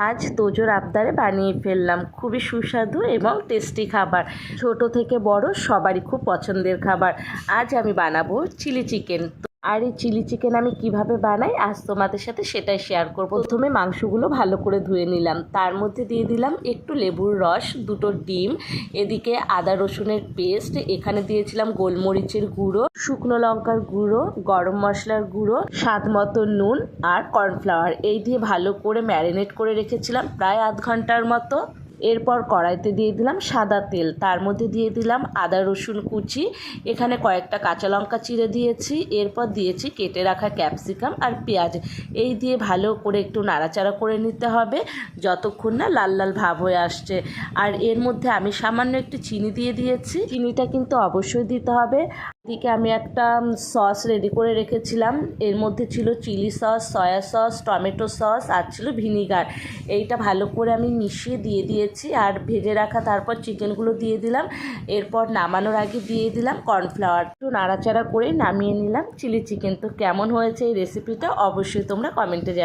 আজ তোজোর আবদারে বানিয়ে ফেললাম খুবই সুস্বাদু এবং টেস্টি খাবার। ছোট থেকে বড় সবারই খুব পছন্দের খাবার। আজ আমি বানাবো চিলি চিকেন। আর এই চিলি চিকেন আমি কিভাবে বানাই আজ তোমাদের সাথে সেটাই শেয়ার করব। প্রথমে মাংসগুলো ভালো করে ধুয়ে নিলাম, তার মধ্যে দিয়ে দিলাম একটু লেবুর রস, দুটো ডিম, এদিকে আদা রসুনের পেস্ট, এখানে দিয়েছিলাম গোলমরিচের গুঁড়ো, শুকনো লঙ্কার গুঁড়ো, গরম মশলার গুঁড়ো, স্বাদ মতো নুন আর কর্নফ্লাওয়ার। এই দিয়ে ভালো করে ম্যারিনেট করে রেখেছিলাম প্রায় আধ ঘন্টার মতো। এরপর কড়াইতে দিয়ে দিলাম সাদা তেল, তার মধ্যে দিয়ে দিলাম আদা রসুন কুচি, এখানে কয়েকটা কাঁচা লঙ্কা চিড়ে দিয়েছি, এরপর দিয়েছি কেটে রাখা ক্যাপসিকাম আর পেঁয়াজ। এই দিয়ে ভালো করে একটু নাড়াচাড়া করে নিতে হবে যতক্ষণ না লাল লাল ভাব হয়ে আসছে। আর এর মধ্যে আমি সামান্য একটু চিনি দিয়ে দিয়েছি, চিনিটা কিন্তু অবশ্যই দিতে হবে। এদিকে আমি একটা সস রেডি করে রেখেছিলাম, এর মধ্যে ছিল chilli sauce, soya sauce, tomato sauce আর ছিল ভিনিগার। এইটা ভালো করে আমি মিশিয়ে দিয়ে দিয়েছি আর ভেজে রাখা তারপর চিকেনগুলো দিয়ে দিলাম। এরপর নামানোর আগে দিয়ে দিলাম কর্নফ্লাওয়ার। একটু নাড়াচাড়া করে নামিয়ে নিলাম চিলি চিকেন। তো কেমন হয়েছে এই রেসিপিটা অবশ্যই তোমরা কমেন্টে জানাও।